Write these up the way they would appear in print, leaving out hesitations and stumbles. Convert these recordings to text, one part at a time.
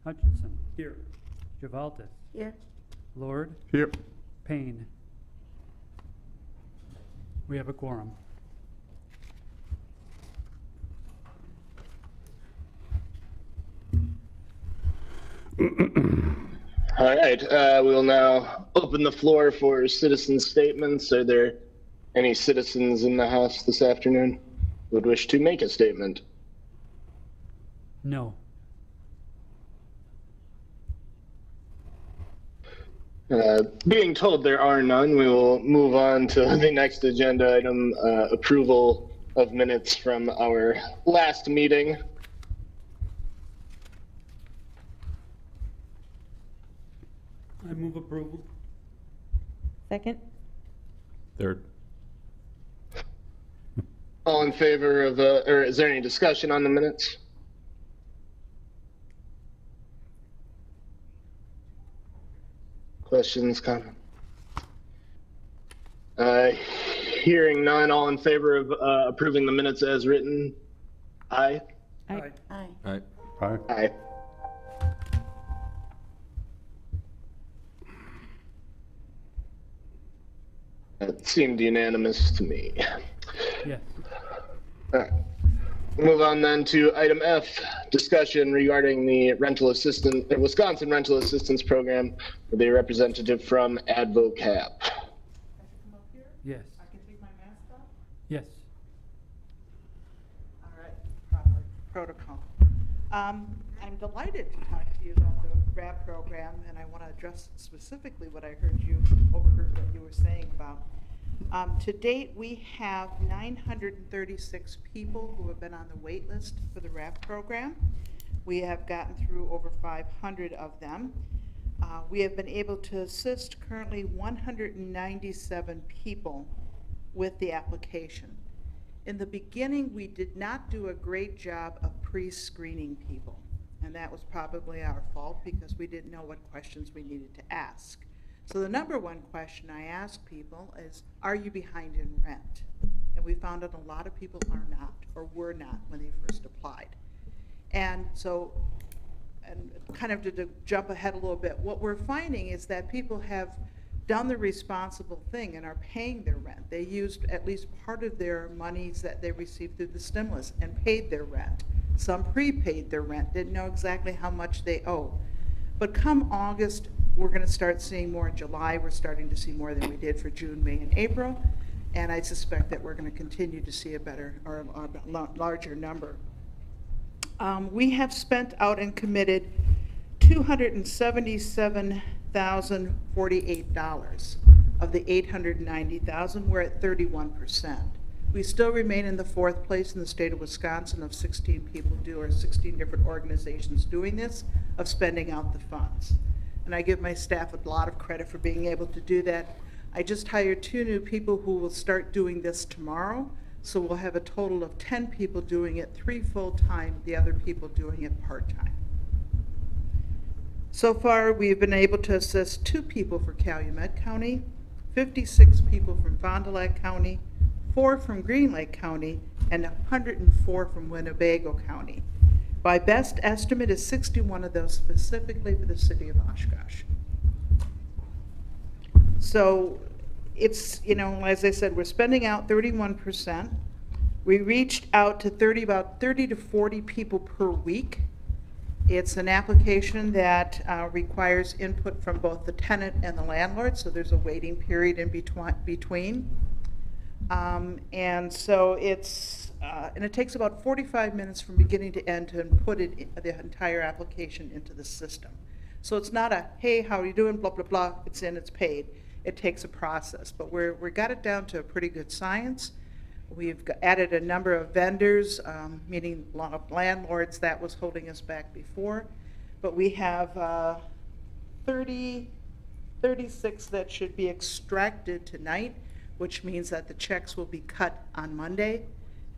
Hutchinson. Here. Javaltis. Here. Lord. Here. Payne. We have a quorum. All right, we'll now open the floor for citizen statements. Are there any citizens in the house this afternoon who would wish to make a statement? No. Being told there are none, we will move on to the next agenda item, approval of minutes from our last meeting. I move approval. Second. Third. All in favor of, or is there any discussion on the minutes? Questions, comments? Hearing none, all in favor of approving the minutes as written? Aye. Aye. Aye. Aye. Aye. Aye. That seemed unanimous to me. Yes. All right. Move on then to item F, discussion regarding the Wisconsin Rental Assistance Program with a representative from AdvoCap. Yes. I can take my mask off? Yes. All right, proper protocol. I'm delighted to talk to you about the RAB program, and I want to address specifically what I overheard what you were saying about. To date, we have 936 people who have been on the wait list for the RAB program. We have gotten through over 500 of them. We have been able to assist currently 197 people with the application. In the beginning, we did not do a great job of pre-screening people, and that was probably our fault because we didn't know what questions we needed to ask. So the number one question I ask people is, are you behind in rent? And we found that a lot of people are not, or were not when they first applied. And so, and kind of to jump ahead a little bit, what we're finding is that people have done the responsible thing and are paying their rent. They used at least part of their monies that they received through the stimulus and paid their rent. Some prepaid their rent, didn't know exactly how much they owe. But come August, we're going to start seeing more. In July, we're starting to see more than we did for June, May, and April. And I suspect that we're going to continue to see a better or a larger number. We have spent out and committed $277,048 of the $890,000. We're at 31%. We still remain in the 4th place in the state of Wisconsin of 16 people or 16 different organizations doing this, of spending out the funds. And I give my staff a lot of credit for being able to do that. I just hired 2 new people who will start doing this tomorrow. So we'll have a total of 10 people doing it, 3 full-time, the other people doing it part-time. So far, we've been able to assist 2 people for Calumet County, 56 people from Fond du Lac County, 4 from Green Lake County, and 104 from Winnebago County. My best estimate is 61 of those specifically for the city of Oshkosh. So it's, you know, as I said, we're spending out 31%. We reached out to about 30 to 40 people per week. It's an application that requires input from both the tenant and the landlord, so there's a waiting period in between. And so it's, and it takes about 45 minutes from beginning to end to put the entire application into the system. So it's not a, hey, how are you doing, blah, blah, blah, it's in, it's paid. It takes a process, but we got it down to a pretty good science. We've added a number of vendors, meaning a lot of landlords. That was holding us back before. But we have 36 that should be extracted tonight, which means that the checks will be cut on Monday.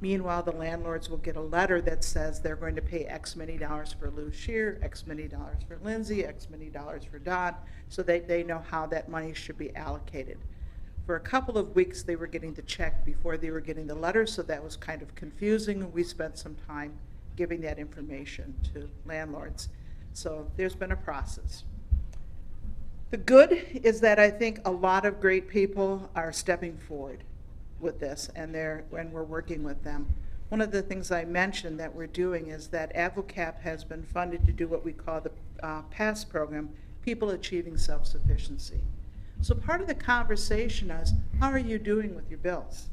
Meanwhile, the landlords will get a letter that says they're going to pay X many dollars for Lou Shear, X many dollars for Lindsay, X many dollars for Don, so they know how that money should be allocated. For a couple of weeks, they were getting the check before they were getting the letter, so that was kind of confusing. We spent some time giving that information to landlords. So there's been a process. The good is that I think a lot of great people are stepping forward with this, and we're working with them. One of the things I mentioned that we're doing is that AdvoCap has been funded to do what we call the PASS program, People Achieving Self-Sufficiency. So part of the conversation is, how are you doing with your bills?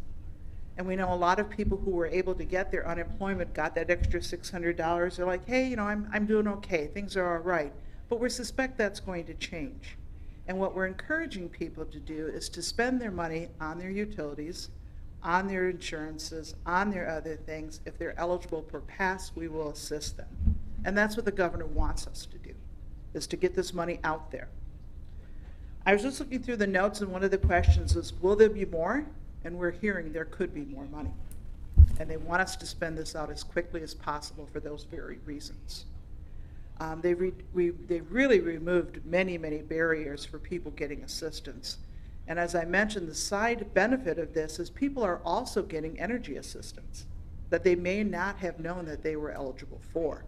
And we know a lot of people who were able to get their unemployment got that extra $600. They're like, hey, I'm doing okay, things are all right. But we suspect that's going to change. And what we're encouraging people to do is to spend their money on their utilities, on their insurances, on their other things. If they're eligible for PASS, we will assist them. And that's what the governor wants us to do, is to get this money out there. I was just looking through the notes, and one of the questions is, will there be more? And we're hearing there could be more money. And they want us to spend this out as quickly as possible for those very reasons. They've really removed many, many barriers for people getting assistance. And as I mentioned, the side benefit of this is people are also getting energy assistance that they may not have known that they were eligible for.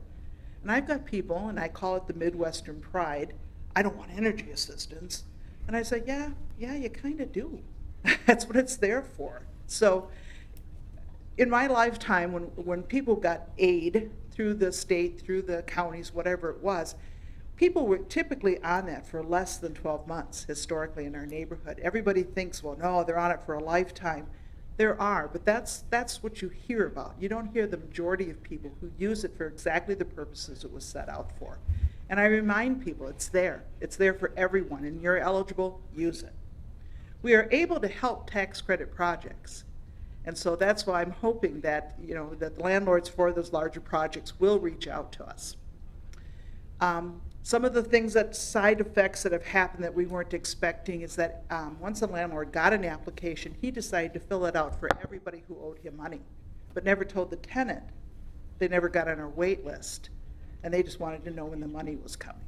And I've got people, and I call it the Midwestern pride, I don't want energy assistance. And I say, yeah, you kind of do. That's what it's there for. So in my lifetime, when people got aid through the state, through the counties, whatever it was, people were typically on that for less than 12 months historically in our neighborhood. Everybody thinks, well, no, they're on it for a lifetime. There are, but that's what you hear about. You don't hear the majority of people who use it for exactly the purposes it was set out for. And I remind people, it's there. It's there for everyone, and you're eligible, use it. We are able to help tax credit projects. And so that's why I'm hoping that, that the landlords for those larger projects will reach out to us. Some of the side effects that have happened that we weren't expecting is that once a landlord got an application, he decided to fill it out for everybody who owed him money, but never told the tenant. They never got on our wait list, and they just wanted to know when the money was coming.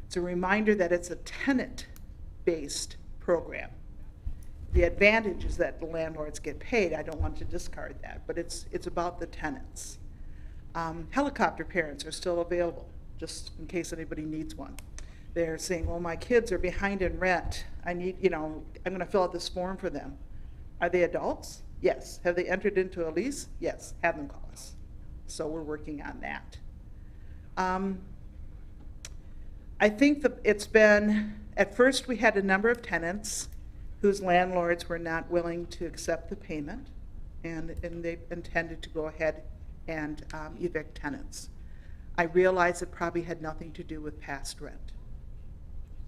It's a reminder that it's a tenant-based program. The advantage is that the landlords get paid. I don't want to discard that, but it's about the tenants. Helicopter parents are still available, just in case anybody needs one. They're saying, well, my kids are behind in rent. I need, I'm going to fill out this form for them. Are they adults? Yes. Have they entered into a lease? Yes. Have them call us. So we're working on that. I think that it's been, at first we had a number of tenants whose landlords were not willing to accept the payment, and they intended to go ahead and evict tenants. I realized it probably had nothing to do with past rent.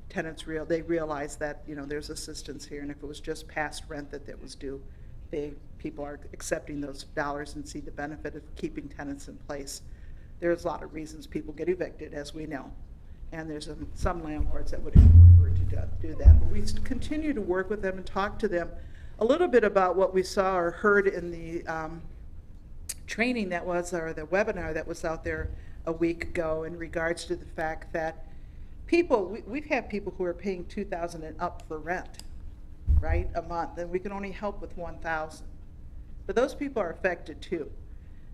Tenants they realized that there's assistance here, and if it was just past rent that was due, people are accepting those dollars and see the benefit of keeping tenants in place. There's a lot of reasons people get evicted, as we know, and there's some landlords that would prefer to do that. But we continue to work with them and talk to them a little bit about what we saw or heard in the training that was, or the webinar that was out there a week ago, in regards to the fact that we've had people who are paying $2,000 and up for rent, right, a month, and we can only help with $1,000. But those people are affected too.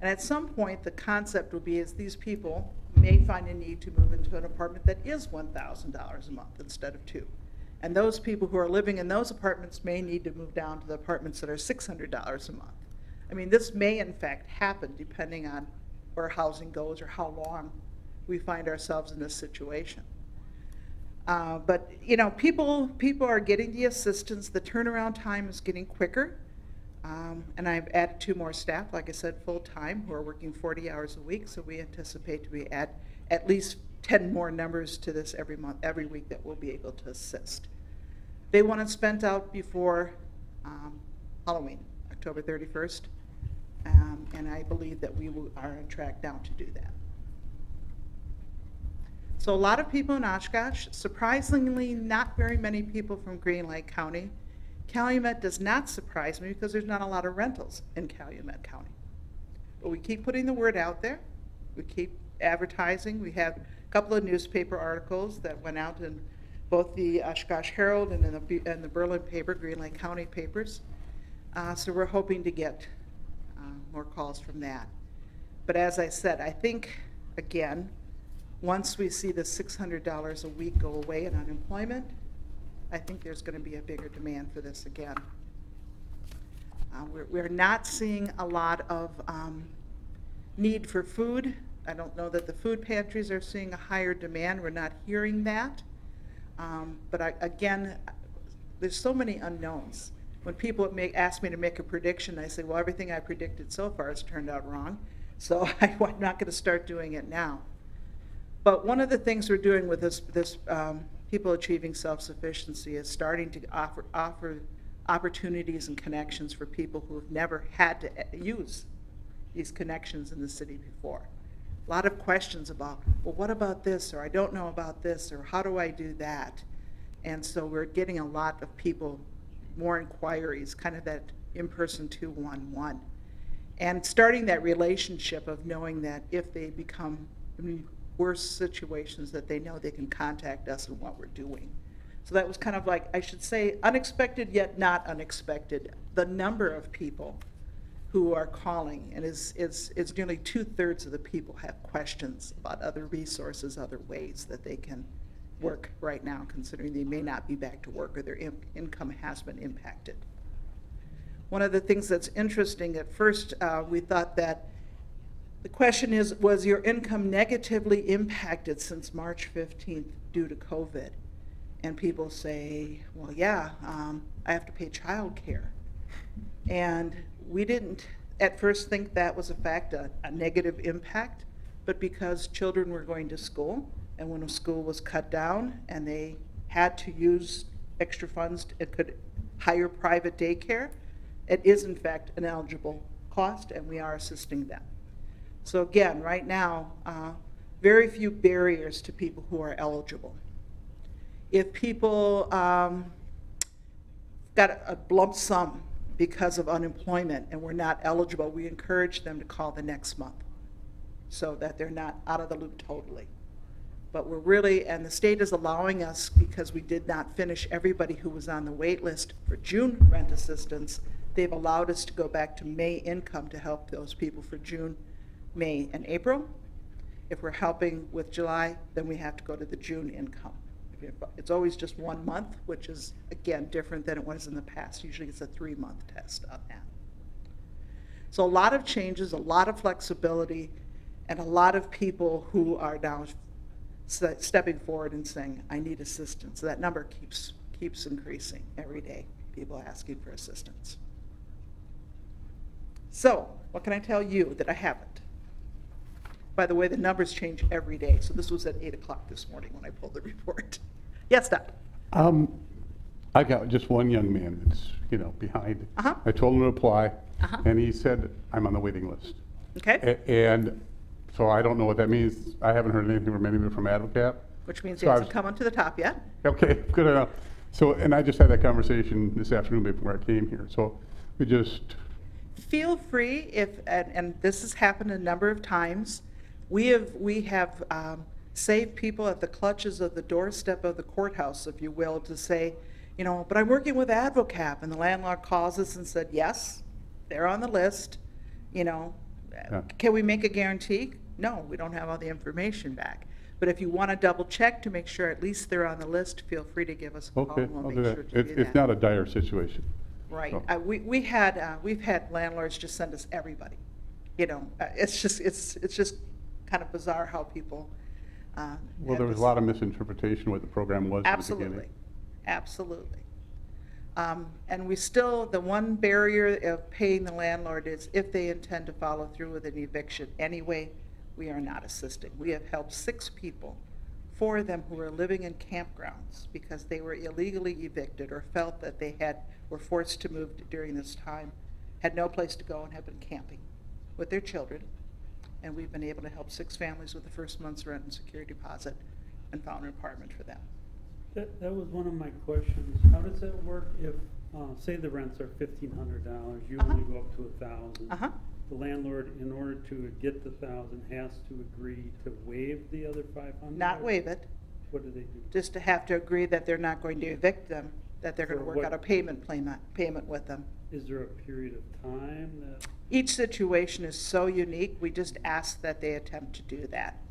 And at some point, the concept will be is these people may find a need to move into an apartment that is $1,000 a month instead of $2,000. And those people who are living in those apartments may need to move down to the apartments that are $600 a month. I mean, this may in fact happen depending on where housing goes or how long we find ourselves in this situation. But people are getting the assistance. The turnaround time is getting quicker. And I've added 2 more staff, like I said, full-time, who are working 40 hours a week. So we anticipate to be at least 10 more numbers to this every month, every week, that we'll be able to assist. They want it spent out before Halloween, October 31st. And I believe that we are on track now to do that. So a lot of people in Oshkosh, surprisingly not very many people from Green Lake County. Calumet does not surprise me because there's not a lot of rentals in Calumet County. But we keep putting the word out there. We keep advertising. We have a couple of newspaper articles that went out in both the Oshkosh Herald and in the Berlin paper, Green Lake County papers. So we're hoping to get more calls from that. But as I said, I think, again, once we see the $600 a week go away in unemployment, I think there's going to be a bigger demand for this again. We're not seeing a lot of need for food. I don't know that the food pantries are seeing a higher demand. We're not hearing that. But again, there's so many unknowns. When people ask me to make a prediction, I say, well, everything I predicted so far has turned out wrong. So I'm not going to start doing it now. But one of the things we're doing with this People Achieving Self-Sufficiency is starting to offer opportunities and connections for people who have never had to use these connections in the city before. A lot of questions about, well, what about this, or I don't know about this, or how do I do that? And so we're getting a lot of people, more inquiries, kind of that in-person 2-1-1. And starting that relationship of knowing that if they become worse situations, that they know they can contact us and what we're doing. So that was kind of like, I should say, unexpected yet not unexpected. The number of people who are calling, and it's nearly 2/3 of the people have questions about other resources, other ways that they can work right now, considering they may not be back to work or their income has been impacted. One of the things that's interesting, at first we thought that the question is, was your income negatively impacted since March 15th due to COVID? And people say, well, yeah, I have to pay child care. And we didn't at first think that was a negative impact, but because children were going to school, and when a school was cut down and they had to use extra funds, it could hire private daycare, it is in fact an eligible cost, and we are assisting them. So again, right now, very few barriers to people who are eligible. If people got a lump sum because of unemployment and were not eligible, we encourage them to call the next month so that they're not out of the loop totally. But we're really, and the state is allowing us, because we did not finish everybody who was on the wait list for June rent assistance, they've allowed us to go back to May income to help those people for June, May, and April. If we're helping with July, then we have to go to the June income. It's always just 1 month, which is, again, different than it was in the past. Usually it's a 3-month test on that. So a lot of changes, a lot of flexibility, and a lot of people who are now stepping forward and saying, I need assistance. So that number keeps increasing every day, people asking for assistance. So what can I tell you that I haven't? By the way, the numbers change every day. So this was at 8 o'clock this morning when I pulled the report. Yes, Doc? I got just one young man that's, behind. I told him to apply, and he said, I'm on the waiting list. Okay. And so I don't know what that means. I haven't heard anything from anybody from AdvoCap. Which means So he I hasn't was- come onto the top yet. Okay, good enough. So, and I just had that conversation this afternoon before I came here. So we just, Feel free, and this has happened a number of times, we have saved people at the clutches of the doorstep of the courthouse, if you will, to say, but I'm working with AdvoCap, and the landlord calls us and said, yes, they're on the list, Can we make a guarantee? No, we don't have all the information back. But if you want to double check to make sure at least they're on the list, feel free to give us a call, okay, and we'll I'll make do sure that. to do that. It's not a dire situation. Right. So. We've had landlords just send us everybody. It's just kind of bizarre how people. Well, there was a lot of misinterpretation what the program was in the beginning. Absolutely. And we still, the one barrier of paying the landlord is if they intend to follow through with an eviction anyway, we are not assisting. We have helped 6 people, 4 of them who were living in campgrounds because they were illegally evicted or felt that they were forced to move during this time, had no place to go, and have been camping with their children. And we've been able to help 6 families with the first month's rent and security deposit and found an apartment for them. That was one of my questions. How does that work if, say the rents are $1,500, you only go up to 1,000? The landlord, in order to get the 1,000, has to agree to waive the other 500? Not waive it, What do they do? just to have to agree that they're not going to evict them, that they're going to For work what- out a payment with them. Is there a period of time that? Each situation is so unique, we just ask that they attempt to do that.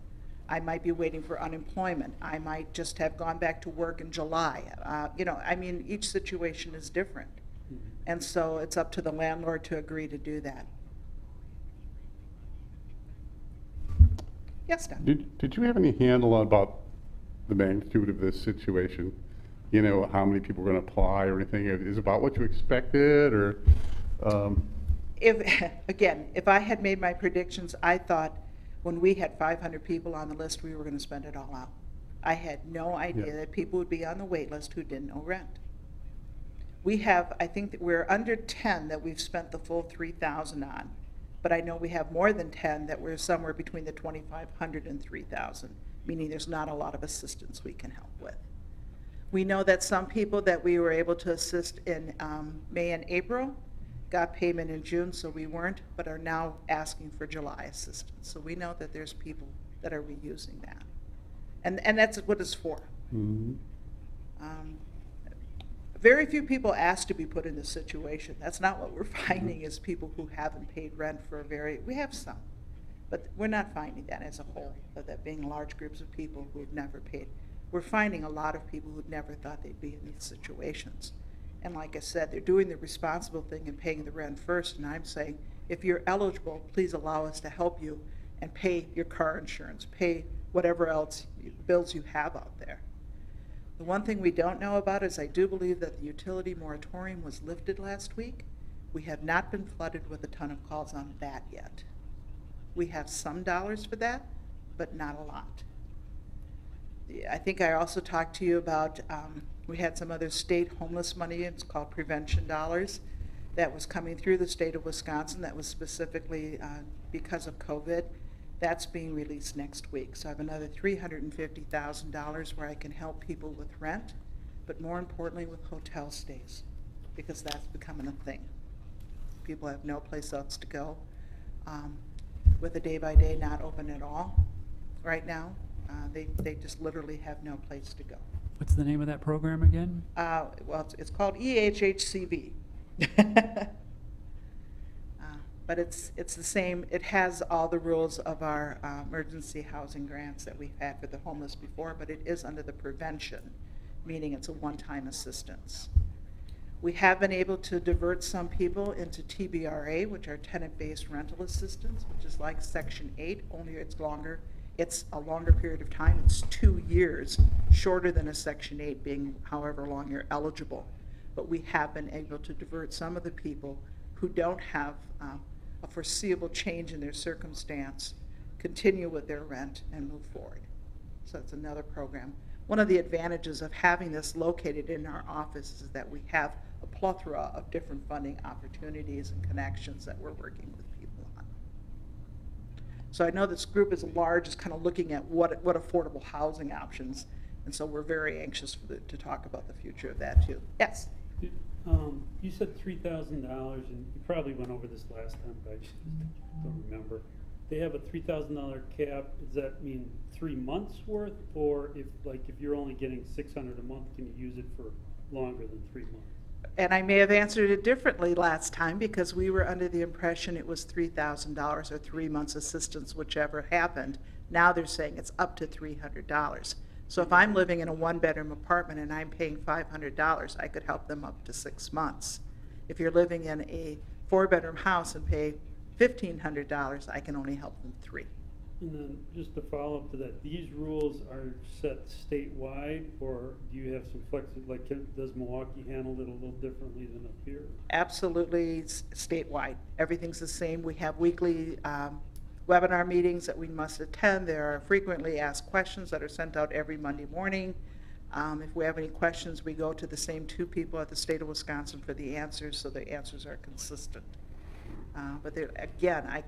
I might be waiting for unemployment. I might just have gone back to work in July. You know, I mean, each situation is different. And so it's up to the landlord to agree to do that. Yes, Don? Did you have any handle about the magnitude of this situation? You know, how many people are going to apply or anything? Is it about what you expected, or? If I had made my predictions, I thought when we had 500 people on the list, we were going to spend it all out. I had no idea that people would be on the wait list who didn't know rent. We have, I think that we're under 10 that we've spent the full 3,000 on, but I know we have more than 10 that we're somewhere between the 2,500 and 3,000, meaning there's not a lot of assistance we can help with. We know that some people that we were able to assist in May and April got payment in June, so we weren't, but are now asking for July assistance. So we know that there's people that are reusing that. And that's what it's for. Mm-hmm. Very few people ask to be put in this situation. That's not what we're finding, is people who haven't paid rent for we have some, but we're not finding that as a whole, that being large groups of people who've never paid. We're finding a lot of people who never thought they'd be in these situations. And like I said, they're doing the responsible thing and paying the rent first, and I'm saying, if you're eligible, please allow us to help you and pay your car insurance, pay whatever else bills you have out there. The one thing we don't know about is I do believe that the utility moratorium was lifted last week. We have not been flooded with a ton of calls on that yet. We have some dollars for that, but not a lot. I think I also talked to you about, we had some other state homeless money, it's called prevention dollars, that was coming through the state of Wisconsin that was specifically because of COVID. That's being released next week. So I have another $350,000 where I can help people with rent, but more importantly with hotel stays, because that's becoming a thing. People have no place else to go. With a day-by-day not open at all right now, they just literally have no place to go. What's the name of that program again? Well, it's called EHHCV. But it's the same. It has all the rules of our emergency housing grants that we've had for the homeless before, but it is under the prevention, meaning it's a one-time assistance. We have been able to divert some people into TBRA, which are tenant-based rental assistance, which is like Section 8, only it's longer. It's a longer period of time. It's 2 years, shorter than a Section 8, being however long you're eligible. But we have been able to divert some of the people who don't have a foreseeable change in their circumstance, continue with their rent, and move forward. So it's another program. One of the advantages of having this located in our office is that we have a plethora of different funding opportunities and connections that we're working with people on. So I know this group is large, is kind of looking at what affordable housing options, and so we're very anxious to talk about the future of that too. Yes? You said $3,000, and you probably went over this last time, but I just don't remember. They have a $3,000 cap. Does that mean 3 months worth, or if you're only getting $600 a month, can you use it for longer than 3 months? And I may have answered it differently last time because we were under the impression it was $3,000 or 3 months assistance, whichever happened. Now they're saying it's up to $300. So if I'm living in a one-bedroom apartment and I'm paying $500, I could help them up to 6 months. If you're living in a 4-bedroom house and pay $1,500, I can only help them 3. And then just to follow up to that, these rules are set statewide, or do you have some flexibility? Does Milwaukee handle it a little differently than up here? Absolutely statewide. Everything's the same. We have weekly webinar meetings that we must attend. There are frequently asked questions that are sent out every Monday morning. If we have any questions, we go to the same 2 people at the state of Wisconsin for the answers, so the answers are consistent. But there, again, I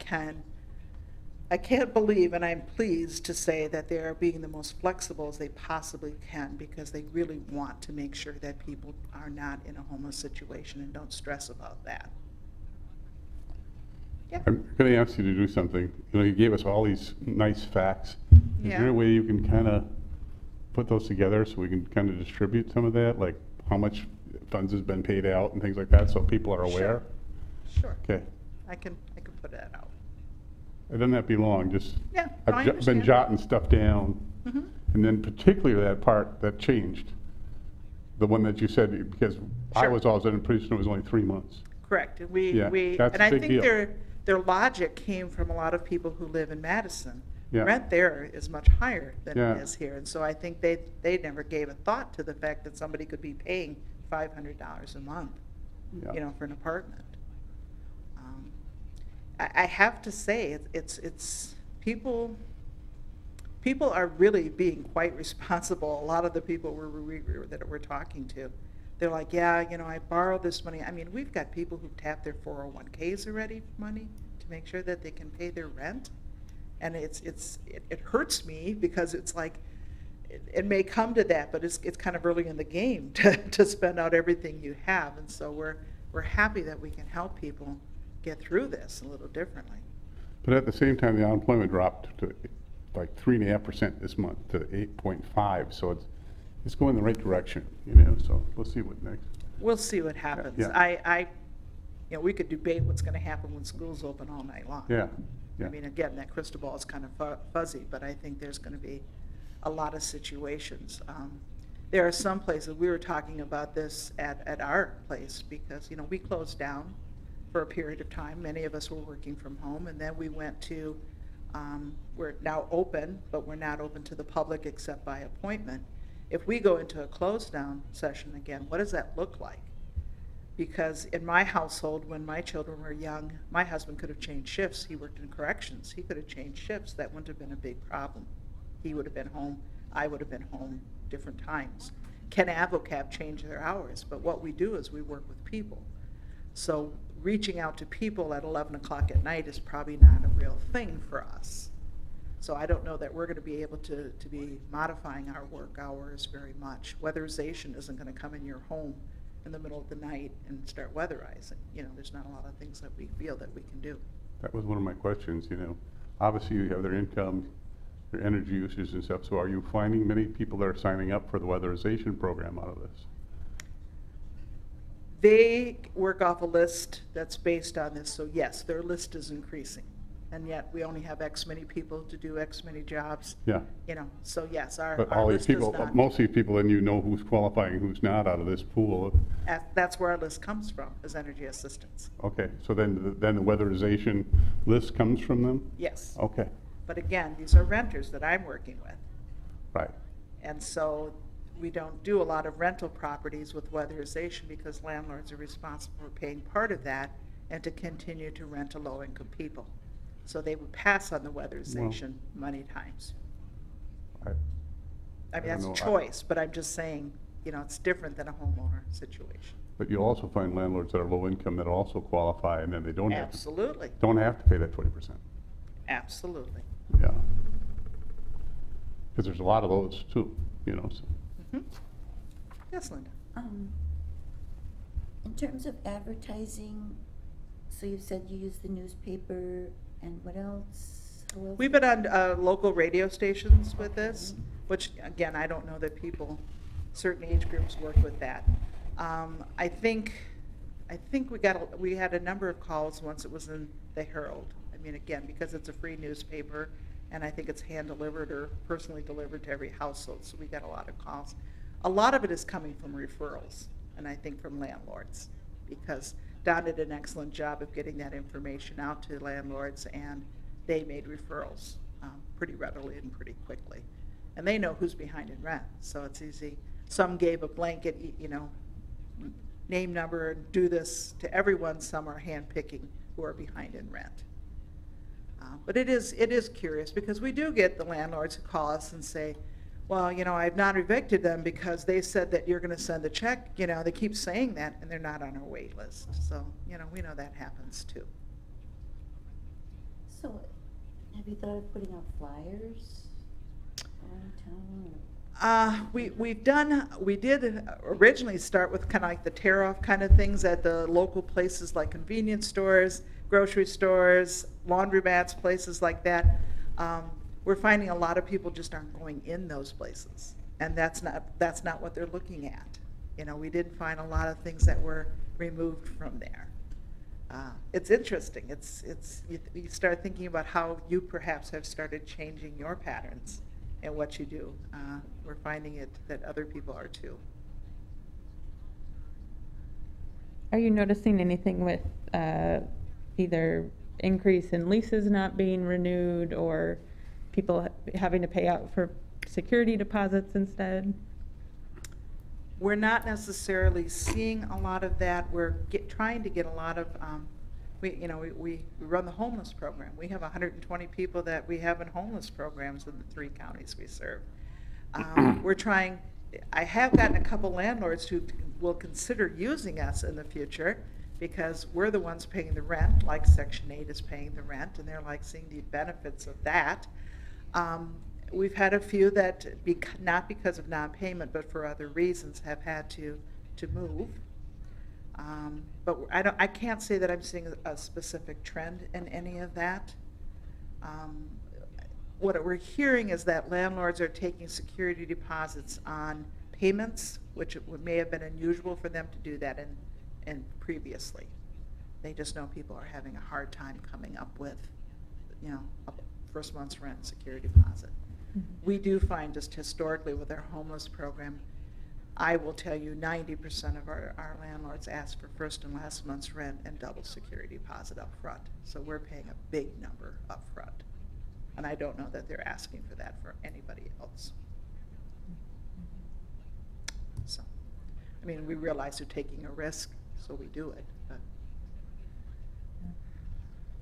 can't believe, and I'm pleased to say that they are being the most flexible as they possibly can, because they really want to make sure that people are not in a homeless situation and don't stress about that. Yeah. I'm going to ask you to do something. You know, you gave us all these nice facts. Is there a way you can kind of put those together so we can kind of distribute some of that, like how much funds has been paid out and things like that, so people are aware? Sure. Okay. I can put that out. It doesn't have to be long, just, Yeah, I've I been understand. jotting stuff down. Mhm. And then particularly that part that changed, the one that you said, because I Sure. was always under the impression it was only 3 months. Correct, and Yeah, that's and a I big think deal. their logic came from a lot of people who live in Madison. Yeah. Rent there is much higher than Yeah. it is here, and so I think they never gave a thought to the fact that somebody could be paying $500 a month, Yeah. you know, for an apartment. I have to say, it's people are really being quite responsible. A lot of the people that we're talking to, they're like, yeah, you know, I borrowed this money. I mean, we've got people who've tapped their 401ks already for money to make sure that they can pay their rent. And it hurts me because it's like, it may come to that, but it's kind of early in the game to spend out everything you have. And so we're happy that we can help people get through this a little differently. But at the same time, the unemployment dropped to like 3.5% this month to 8.5, so it's going the right direction, you know, so we'll see what next. We'll see what happens. Yeah. You know, we could debate what's going to happen when schools open all night long. Yeah, yeah. I mean, again, that crystal ball is kind of fuzzy, but I think there's going to be a lot of situations. There are some places, we were talking about this at our place, because, you know, we closed down for a period of time. Many of us were working from home, and then we went to, we're now open, but we're not open to the public except by appointment. If we go into a closed down session again, what does that look like? Because in my household, when my children were young, my husband could have changed shifts. He worked in corrections. He could have changed shifts. That wouldn't have been a big problem. He would have been home. I would have been home different times. Can Avocab change their hours? But what we do is we work with people. So reaching out to people at 11 o'clock at night is probably not a real thing for us. So I don't know that we're going to be able to be modifying our work hours very much. Weatherization isn't going to come in your home in the middle of the night and start weatherizing. You know, there's not a lot of things that we feel that we can do. That was one of my questions, you know. Obviously, you have their income, their energy usage and stuff, so are you finding many people that are signing up for the weatherization program out of this? They work off a list that's based on this, so yes, their list is increasing. And yet we only have X many people to do X many jobs. Yeah. You know, so yes, our But all these list people, is not. most of these people, then you know who's qualifying, who's not out of this pool. That's where our list comes from, is energy assistance. Okay, so then the weatherization list comes from them? Yes. Okay, But again, these are renters that I'm working with. right. And so we don't do a lot of rental properties with weatherization because landlords are responsible for paying part of that and to continue to rent to low-income people. So they would pass on the weatherization many times. I I mean, don't that's a know. choice, but I'm just saying, you know, it's different than a homeowner situation. But you'll also find landlords that are low income that also qualify, and then they don't have to Absolutely, pay that 20%. absolutely. Yeah. Because there's a lot of those too, you know, so. Mhm. Yes, Linda? In terms of advertising, so you said you use the newspaper, and what else? How else? We've been on local radio stations with this, which, again, I don't know that people, certain age groups work with that. I think we had a number of calls once it was in the Herald. I mean, again, because it's a free newspaper, and I think it's hand-delivered or personally delivered to every household, so we got a lot of calls. A lot of it is coming from referrals, and I think from landlords, because Don did an excellent job of getting that information out to landlords, and they made referrals pretty readily and pretty quickly. And they know who's behind in rent, so it's easy. Some gave a blanket, you know, name, number, and do this to everyone. Some are handpicking who are behind in rent. But it is curious, because we do get the landlords who call us and say, well, you know, I've not evicted them because they said that you're going to send a check. You know, they keep saying that, and they're not on our wait list. So, you know, we know that happens too. So, have you thought of putting out flyers around town? We did originally start with kind of like the tear-off kind of things at the local places like convenience stores, grocery stores, laundromats, places like that. We're finding a lot of people just aren't going in those places, and that's not what they're looking at. You know, we did find a lot of things that were removed from there. It's interesting. You start thinking about how you perhaps have started changing your patterns and what you do. We're finding it that other people are too. Are you noticing anything with either increase in leases not being renewed or people having to pay out for security deposits instead? We're not necessarily seeing a lot of that. We're trying to get a lot of, we run the homeless program. We have 120 people that we have in homeless programs in the 3 counties we serve. We're trying, I have gotten a couple landlords who will consider using us in the future because we're the ones paying the rent, like Section 8 is paying the rent, and they're like seeing the benefits of that. We've had a few that, not because of non-payment, but for other reasons, have had to move. But I can't say that I'm seeing a specific trend in any of that. What we're hearing is that landlords are taking security deposits on payments, which may have been unusual for them to do that in previously. They just know people are having a hard time coming up with, a first month's rent and security deposit. We do find just historically with our homeless program, I will tell you 90% of our landlords ask for first and last month's rent and double security deposit up front. So we're paying a big number up front. And I don't know that they're asking for that for anybody else. So, I mean, we realize they're taking a risk, so we do it.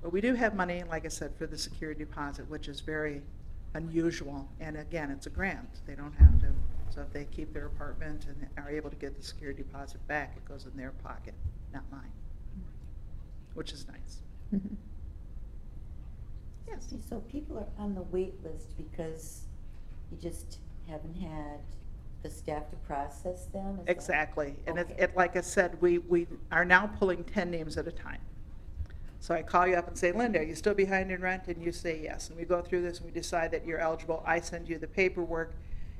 But we do have money, like I said, for the security deposit, which is very unusual. And again, it's a grant. They don't have to. So if they keep their apartment and are able to get the security deposit back, it goes in their pocket, not mine, which is nice. Mm-hmm. Yes. So people are on the wait list because you just haven't had the staff to process them? Exactly. And okay. like I said, we are now pulling 10 names at a time. So I call you up and say, Linda, are you still behind in rent? And you say yes. And we go through this and we decide that you're eligible. I send you the paperwork.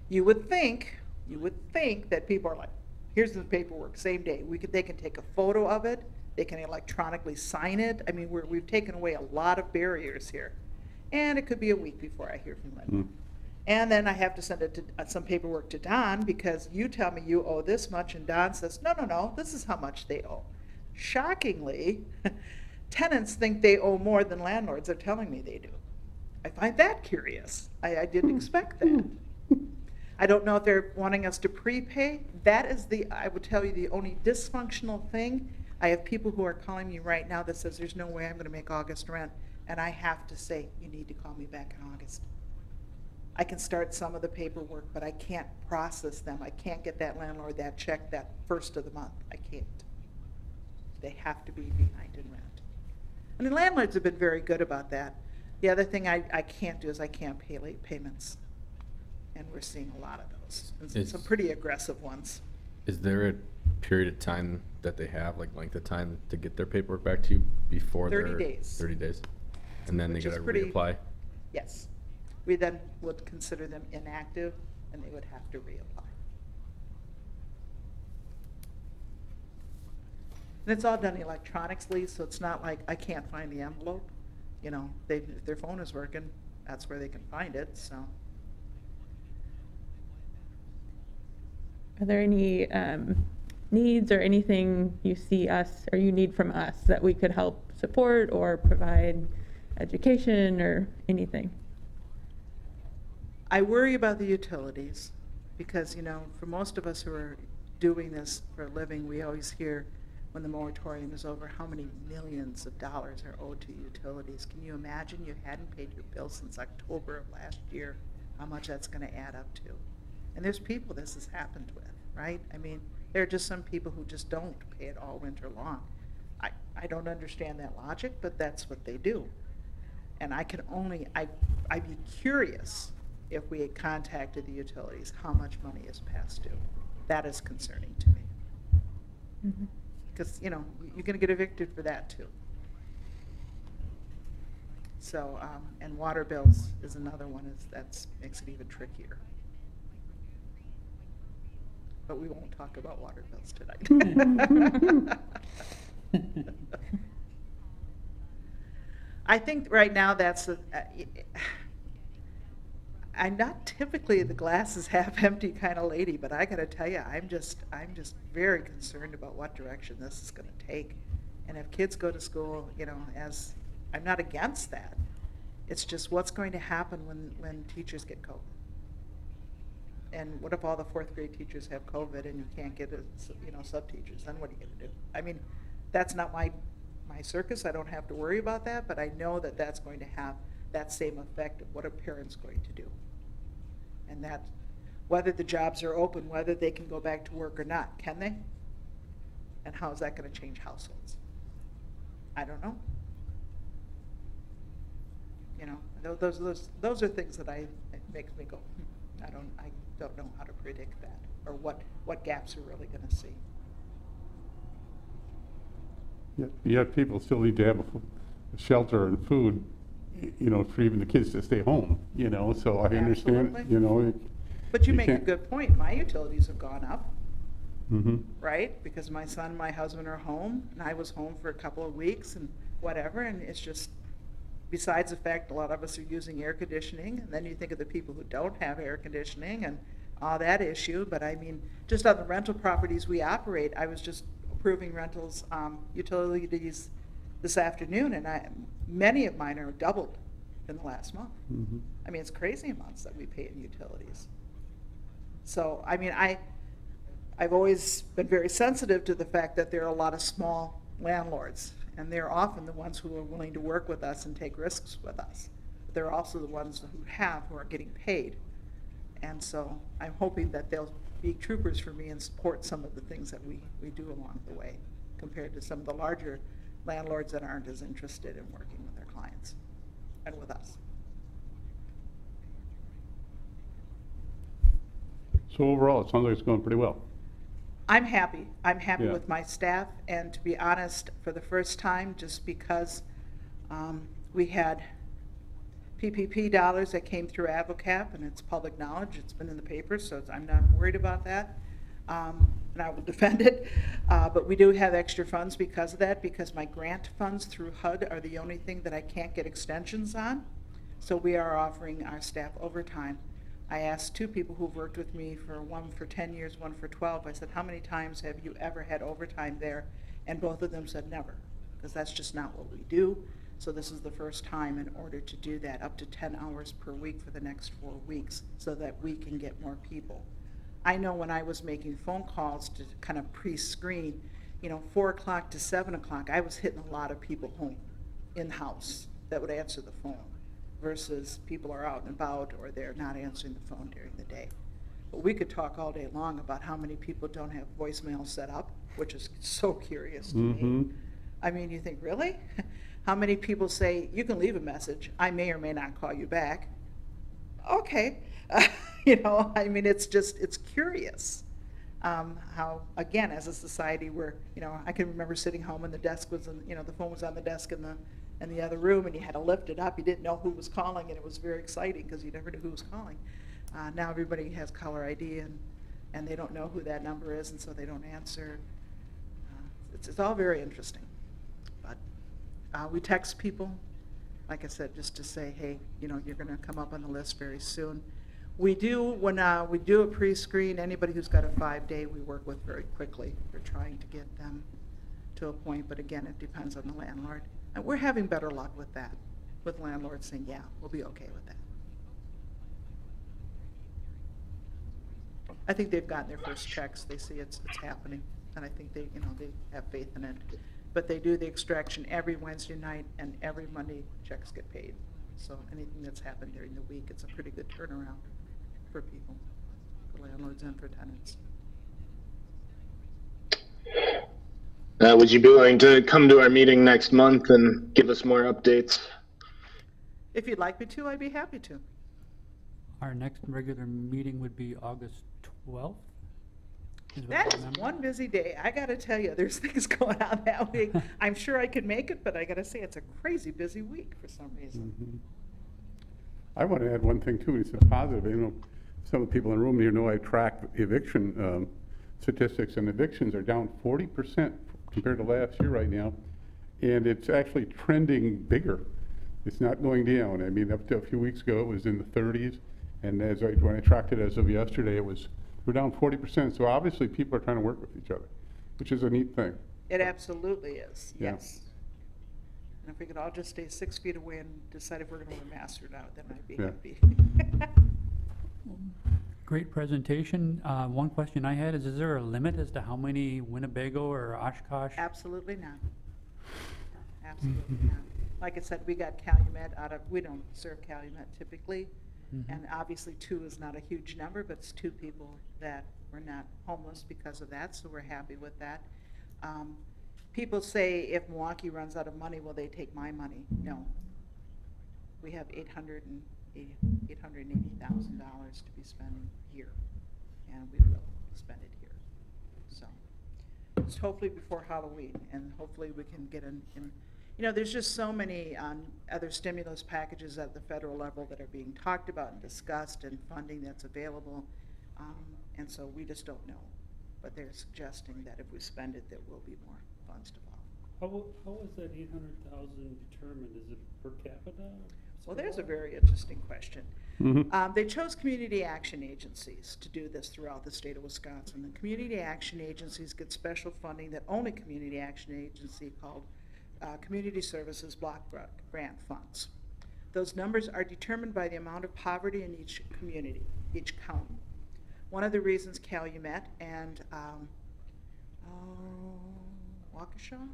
You would think that people are like, here's the paperwork, same day. They can take a photo of it. They can electronically sign it. I mean, we've taken away a lot of barriers here. And it could be a week before I hear from Linda. And then I have to send it to some paperwork to Don because you tell me you owe this much and Don says, no, this is how much they owe. Shockingly, tenants think they owe more than landlords are telling me they do. I find that curious. I didn't expect that. I don't know if they're wanting us to prepay. That is I would tell you, the only dysfunctional thing. I have people who are calling me right now that says there's no way I'm going to make August rent. And I have to say, you need to call me back in August. I can start some of the paperwork, but I can't process them. I can't get that landlord that check that first of the month. I can't. They have to be behind in rent. And the landlords have been very good about that. The other thing I can't do is I can't pay late payments. And we're seeing a lot of those. And some pretty aggressive ones. Is there a period of time that they have, like length of time to get their paperwork back to you before 30 their days. 30 days? And then they Which got is to pretty- reapply? Yes. We then would consider them inactive and they would have to reapply. And it's all done electronically, so it's not like I can't find the envelope. You know, if their phone is working, that's where they can find it, so. Are there any needs or anything you see us or you need from us that we could help support or provide education or anything? I worry about the utilities because, you know, for most of us who are doing this for a living, we always hear when the moratorium is over how many millions of dollars are owed to utilities. Can you imagine you hadn't paid your bill since October of last year, how much that's going to add up to? And there's people this has happened with, right? I mean, there are just some people who just don't pay it all winter long. I don't understand that logic, but that's what they do. And I can only, I'd be curious if we had contacted the utilities, how much money is past due. That is concerning to me. Because, you know, you're going to get evicted for that too. So, and water bills is another one, that makes it even trickier. But we won't talk about water bills tonight. I think right now that's I'm not typically the glass is half empty kind of lady, but I got to tell you, I'm just very concerned about what direction this is going to take. And if kids go to school, you know, as I'm not against that, it's just what's going to happen when teachers get COVID. And what if all the 4th grade teachers have COVID and you can't get sub-teachers? Then what are you going to do? I mean, that's not my circus. I don't have to worry about that, but I know that that's going to have that same effect of what a parent's going to do. And that, whether the jobs are open, whether they can go back to work or not, can they? And how is that going to change households? I don't know. You know, those are things that it makes me go, I don't know how to predict that, or what gaps we're really going to see. Yet people still need to have a shelter and food, you know, for even the kids to stay home, you know, so I understand, Absolutely. you know. But you make a good point. My utilities have gone up, Mm-hmm. right? Because my son and my husband are home, and I was home for a couple of weeks and whatever, and it's just, besides the fact a lot of us are using air conditioning, and then you think of the people who don't have air conditioning and all that issue, but I mean, just on the rental properties we operate, I was just approving rentals, utilities this afternoon, and many of mine are doubled in the last month. Mm-hmm. I mean, it's crazy amounts that we pay in utilities. So, I mean, I've always been very sensitive to the fact that there are a lot of small landlords, and they're often the ones who are willing to work with us and take risks with us. But they're also the ones who are getting paid. And so I'm hoping that they'll be troopers for me and support some of the things that we do along the way, compared to some of the larger landlords that aren't as interested in working with their clients and with us. So overall, it sounds like it's going pretty well. I'm happy. I'm happy Yeah. with my staff, and to be honest, for the first time, just because we had PPP dollars that came through AdvoCap, and it's public knowledge, it's been in the papers, so I'm not worried about that, and I will defend it. But we do have extra funds because of that, because my grant funds through HUD are the only thing that I can't get extensions on. So we are offering our staff overtime. I asked 2 people who've worked with me, one for 10 years, one for 12. I said, how many times have you ever had overtime there? And both of them said never, because that's just not what we do. So this is the first time in order to do that, up to 10 hours per week for the next 4 weeks, so that we can get more people. I know when I was making phone calls to kind of pre-screen, 4 o'clock to 7 o'clock, I was hitting a lot of people home, in-house, that would answer the phone, versus people are out and about or they're not answering the phone during the day. But we could talk all day long about how many people don't have voicemail set up, which is so curious to Mm-hmm. me. I mean, you think, really? How many people say, you can leave a message, I may or may not call you back? Okay. I mean, it's curious how, again, as a society where, I can remember sitting home and the desk was, the phone was on the desk in the other room, and you had to lift it up. You didn't know who was calling, and it was very exciting because you never knew who was calling. Now everybody has caller ID, and they don't know who that number is, and so they don't answer. It's all very interesting. But we text people, like I said, just to say, hey, you're going to come up on the list very soon. We do, when we do a pre-screen, anybody who's got a 5-day, we work with very quickly. We're trying to get them to a point, but again, it depends on the landlord. And we're having better luck with that, with landlords saying, yeah, we'll be okay with that. I think they've gotten their first checks. They see it's happening, and I think they have faith in it. But they do the extraction every Wednesday night, and every Monday checks get paid. So anything that's happened during the week, it's a pretty good turnaround for people, for landlords and for tenants. Would you be willing to come to our meeting next month and give us more updates? If you'd like me to, I'd be happy to. Our next regular meeting would be August 12th? That is one busy day. I got to tell you, there's things going on that week. I'm sure I could make it, but I got to say, it's a crazy busy week for some reason. Mm-hmm. I want to add one thing too. It's a positive. Some of the people in the room here know I track eviction statistics, and evictions are down 40% compared to last year right now, and it's actually trending bigger. It's not going down. I mean, up to a few weeks ago, it was in the 30s, and when I tracked it as of yesterday, we're down 40%. So obviously, people are trying to work with each other, which is a neat thing. It absolutely is, Yeah. yes. And if we could all just stay 6 feet away and decide if we're gonna wear masks or not, then I'd be Yeah. happy. Great presentation. One question I had is there a limit as to how many Winnebago or Oshkosh? Absolutely not. Absolutely not. Like I said, we got Calumet we don't serve Calumet typically. And obviously 2 is not a huge number, but it's 2 people that were not homeless because of that, so we're happy with that. People say if Milwaukee runs out of money, will they take my money? No. We have $880,000 to be spending here, and we will spend it here. So, just hopefully before Halloween, and hopefully we can get in. You know, there's just so many other stimulus packages at the federal level that are being talked about and discussed, and funding that's available, and so we just don't know. But they're suggesting that if we spend it, there will be more funds to follow. How is that 800,000 determined? Is it per capita? Well, there's a very interesting question. Mhm. They chose community action agencies to do this throughout the state of Wisconsin. The community action agencies get special funding that only community action agency called Community Services Block Grant Funds. Those numbers are determined by the amount of poverty in each community, each county. One of the reasons Calumet and Waukesha?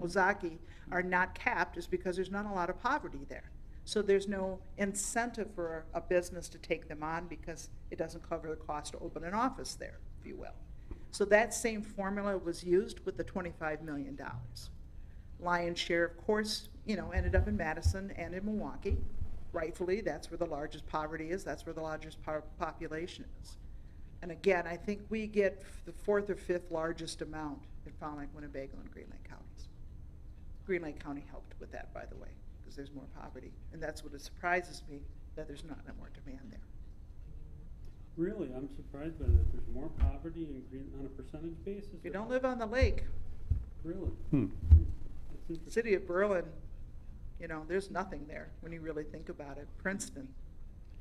Ozaki are not capped is because there's not a lot of poverty there. So there's no incentive for a business to take them on because it doesn't cover the cost to open an office there, if you will. So that same formula was used with the $25 million. Lion's share, of course, ended up in Madison and in Milwaukee. Rightfully, that's where the largest poverty is. That's where the largest population is. And again, I think we get the 4th or 5th largest amount in Fond du Lac, Winnebago, and Green Lake counties. Green Lake County helped with that, by the way, because there's more poverty. And that's what it surprises me, that there's not more demand there. Really, I'm surprised by that. There's more poverty in Green on a percentage basis? If you don't live on the lake, Really? Hmm. That's interesting. city of Berlin, there's nothing there when you really think about it. Princeton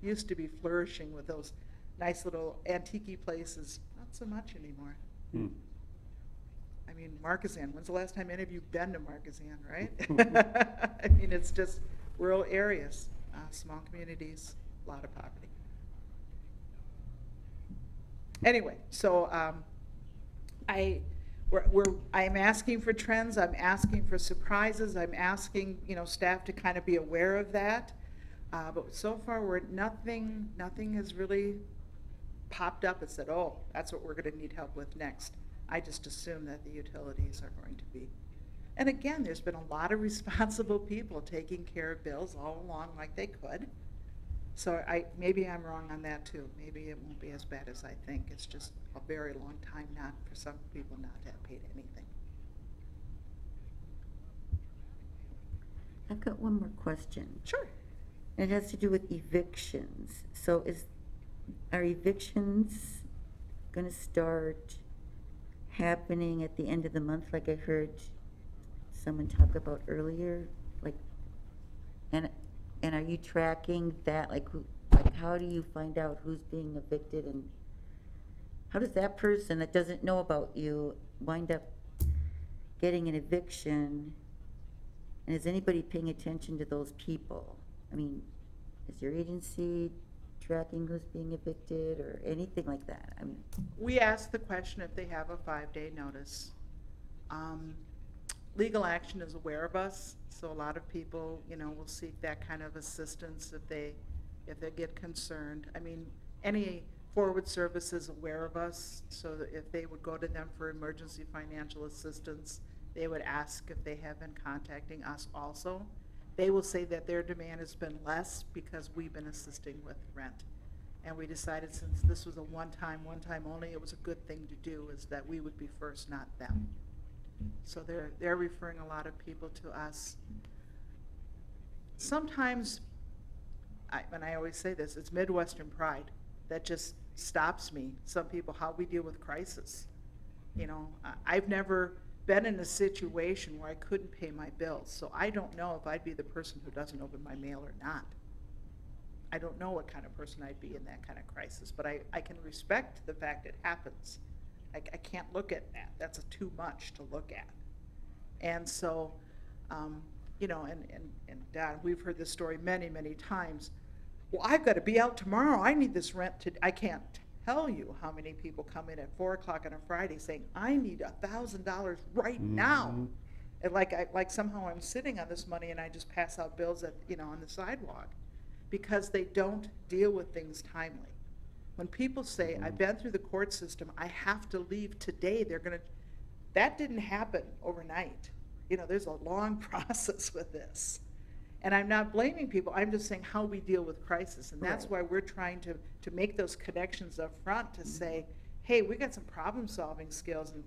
used to be flourishing with those nice little antique places. Not so much anymore. Hmm. I mean, Marquezan, when's the last time any of you been to Marquezan, right? I mean, it's just rural areas, small communities, a lot of poverty. Anyway, so I'm asking for trends, I'm asking for surprises, I'm asking, staff to kind of be aware of that. But so far, nothing has really popped up and said, oh, that's what we're going to need help with next. I just assume that the utilities are going to be. And again, there's been a lot of responsible people taking care of bills all along like they could. So maybe I'm wrong on that too. Maybe it won't be as bad as I think. It's just a very long time for some people not to have paid anything. I've got one more question. Sure. It has to do with evictions. So are evictions gonna start happening at the end of the month, like I heard someone talk about earlier? And are you tracking that? Like how do you find out who's being evicted, and how does that person that doesn't know about you wind up getting an eviction? And is anybody paying attention to those people? I mean, is your agency tracking who's being evicted or anything like that? I mean, We ask the question if they have a 5-day notice. Legal Action is aware of us, so a lot of people, will seek that kind of assistance if they get concerned. I mean, any forward service is aware of us, so that if they would go to them for emergency financial assistance, they would ask if they have been contacting us also. They will say that their demand has been less because we've been assisting with rent. And we decided, since this was a one time only, it was a good thing to do, is that we would be first, not them. So they're referring a lot of people to us. Sometimes, and I always say this, it's Midwestern pride that just stops me. Some people, how we deal with crisis. I've never been in a situation where I couldn't pay my bills, so I don't know if I'd be the person who doesn't open my mail or not. I don't know what kind of person I'd be in that kind of crisis, but I can respect the fact it happens. I can't look at that. That's too much to look at. And so, you know, and Don, we've heard this story many, many times. Well, I've got to be out tomorrow. I need this rent to, I can't tell you how many people come in at 4 o'clock on a Friday saying, I need $1,000 right now. And like somehow I'm sitting on this money and I just pass out bills at, you know, on the sidewalk, because they don't deal with things timely. When people say, I've been through the court system, I have to leave today, that didn't happen overnight. You know, there's a long process with this. And I'm not blaming people, I'm just saying how we deal with crisis. And that's why we're trying to make those connections up front to say, hey, we got some problem solving skills and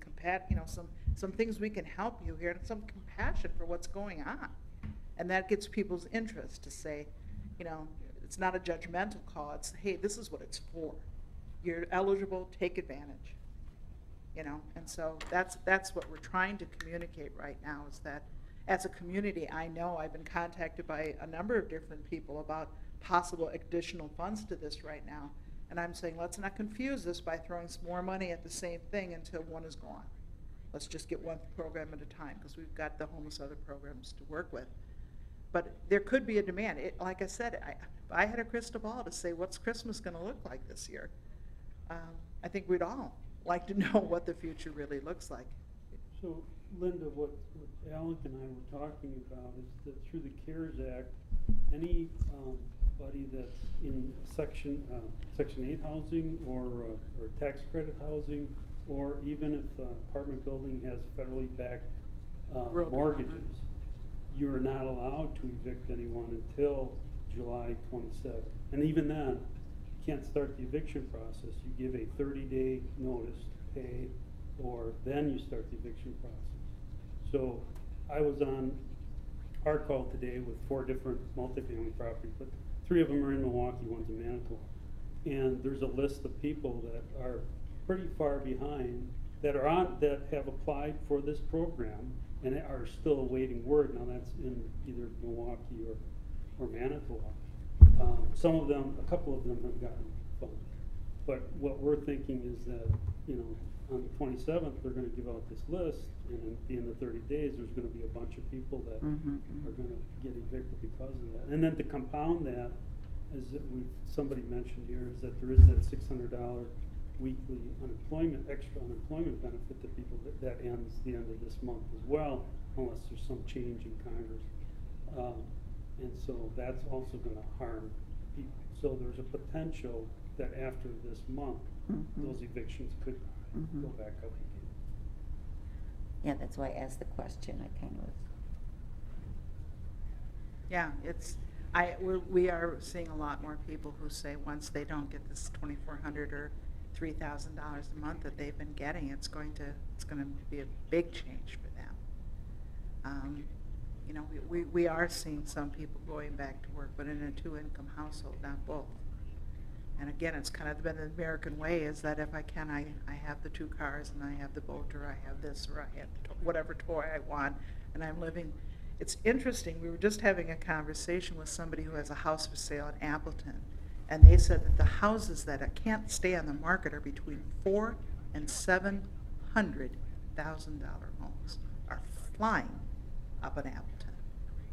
you know, some things we can help you here, and some compassion for what's going on. And that gets people's interest to say, you know, it's not a judgmental call, it's, hey, this is what it's for. You're eligible, take advantage. You know, and so that's what we're trying to communicate right now, is that as a community, I know I've been contacted by a number of different people about possible additional funds to this right now. And I'm saying, let's not confuse this by throwing some more money at the same thing until one is gone. Let's just get one program at a time, because we've got the homeless other programs to work with. But there could be a demand. Like I said, if I had a crystal ball to say, what's Christmas going to look like this year? I think we'd all like to know what the future really looks like. So, Linda, what Alec and I were talking about is that through the CARES Act, anybody that's in Section 8 housing or tax credit housing, or even if the apartment building has federally backed mortgages, you're not allowed to evict anyone until July 27th. And even then, you can't start the eviction process. You give a 30-day notice to pay, or then you start the eviction process. So I was on our call today with 4 different multifamily properties, but 3 of them are in Milwaukee, one's in Manitowoc. And there's a list of people that are pretty far behind that have applied for this program and are still awaiting word. Now that's in either Milwaukee or Manitowoc. Some of them, a couple of them have gotten funds. But what we're thinking is that, you know, on the 27th, they're going to give out this list, and at the end of 30 days, there's going to be a bunch of people that are going to get evicted because of that. And then to compound that, as somebody mentioned here, is that there is that $600 weekly extra unemployment benefit to people that ends the end of this month as well, unless there's some change in Congress. And so that's also going to harm people. So there's a potential that after this month, those evictions could go back up again. Yeah, that's why I asked the question. I kind of was. Yeah, we are seeing a lot more people who say once they don't get this $2,400 or $3,000 a month that they've been getting, it's going to be a big change for them. You know, we are seeing some people going back to work, but in a 2-income household, not both. And again, it's kind of been the American way, is that if I can, I have the 2 cars, and I have the boat, or I have this, or I have whatever toy I want, and I'm living. It's interesting, we were just having a conversation with somebody who has a house for sale in Appleton, and they said that the houses that can't stay on the market are between $400,000 and $700,000 homes are flying up in Appleton.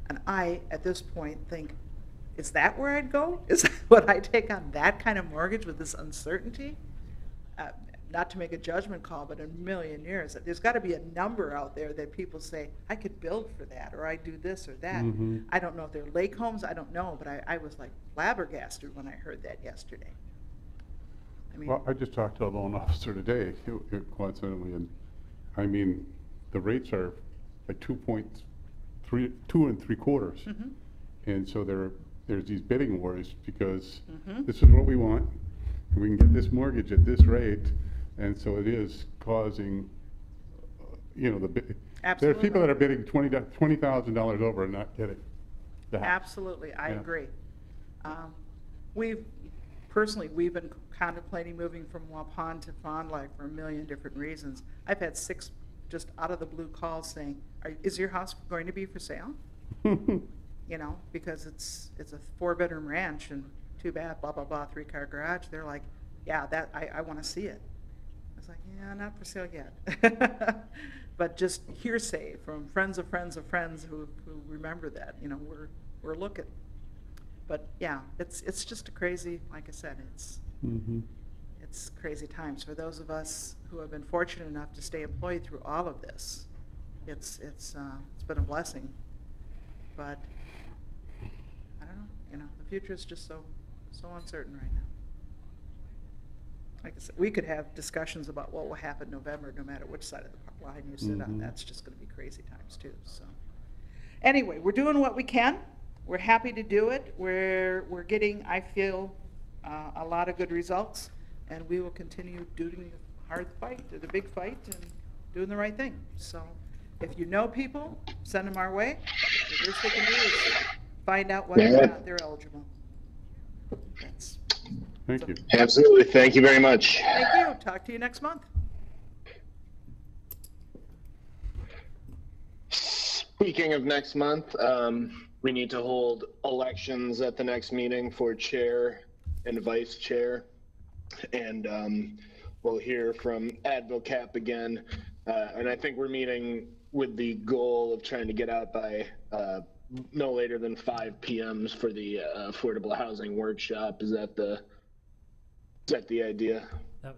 And I, at this point, think, is that where I'd go? Would I take on that kind of mortgage with this uncertainty? Not to make a judgment call, but in a million years, there's got to be a number out there that people say, I could build for that, or I do this or that. I don't know if they're lake homes, I don't know, but I was like flabbergasted when I heard that yesterday. I mean, well, I just talked to a loan officer today, coincidentally, and I mean, the rates are like 2 3/4. And so there's these bidding wars because this is what we want. We can get this mortgage at this rate, and so it is causing, you know, there are people that are bidding $20,000 over and not getting the house. Absolutely, I agree. We've been contemplating moving from Waupun to Fond du Lac for a million different reasons. I've had 6 just out of the blue calls saying, is your house going to be for sale? You know, because it's a 4-bedroom ranch and 2 bath, blah, blah, blah, 3-car garage. They're like, yeah, that, I want to see it. I was like, yeah, not for sale yet. But just hearsay from friends of friends of friends who remember that, you know, we're looking. But yeah, it's just a crazy, like I said, it's crazy times. For those of us who have been fortunate enough to stay employed through all of this, it's been a blessing. But I don't know, you know, the future is just so uncertain right now. Like I said, we could have discussions about what will happen in November, no matter which side of the line you sit on. That's just going to be crazy times too. So anyway, we're doing what we can. We're happy to do it. We're getting, I feel, a lot of good results, and we will continue doing the hard fight, the big fight, and doing the right thing. So if you know people, send them our way. The worst they can do is find out whether or not they're eligible. Thank you. Absolutely. Thank you very much. Thank you. Talk to you next month. Speaking of next month, we need to hold elections at the next meeting for chair and vice chair. And we'll hear from AdvoCap again. And I think we're meeting with the goal of trying to get out by no later than 5 p.m. for the affordable housing workshop. Is that the idea?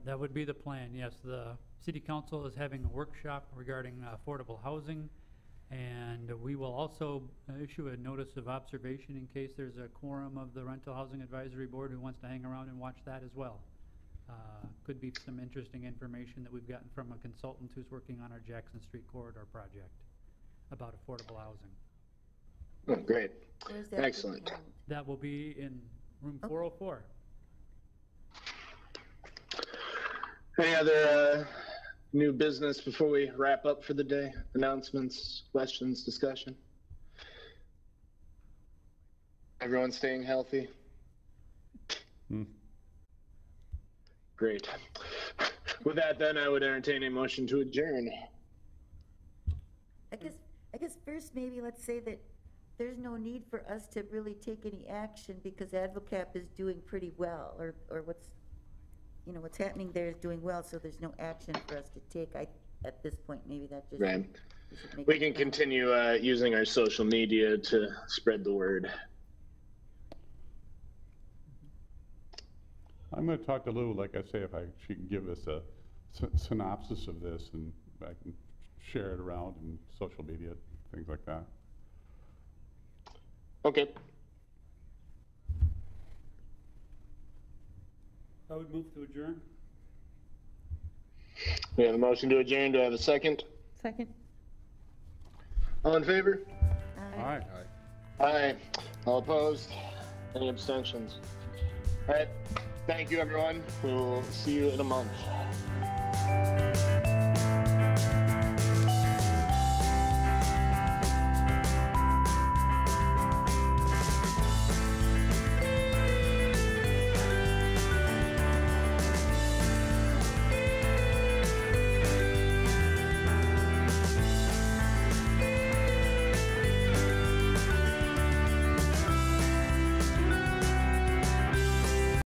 That would be the plan, yes. The city council is having a workshop regarding affordable housing, and we will also issue a notice of observation in case there's a quorum of the Rental Housing Advisory Board who wants to hang around and watch that as well. Could be some interesting information that we've gotten from a consultant who's working on our Jackson Street Corridor project about affordable housing. Oh, great. Excellent. That will be in room 404. Any other new business before we wrap up for the day? Announcements, questions, discussion? Everyone staying healthy? Great. With that, then, I would entertain a motion to adjourn. I guess first maybe let's say that there's no need for us to really take any action because AdvoCap is doing pretty well, or what's happening there is doing well, so there's no action for us to take. At this point, maybe that just right. We can continue using our social media to spread the word. I'm going to talk to Lou, like I say, if she can give us a synopsis of this, and I can share it around in social media, things like that. Okay. I would move to adjourn. We have a motion to adjourn. Do I have a second? Second. All in favor? All right. Aye. All opposed? Any abstentions? All right. Thank you, everyone. We'll see you in a month.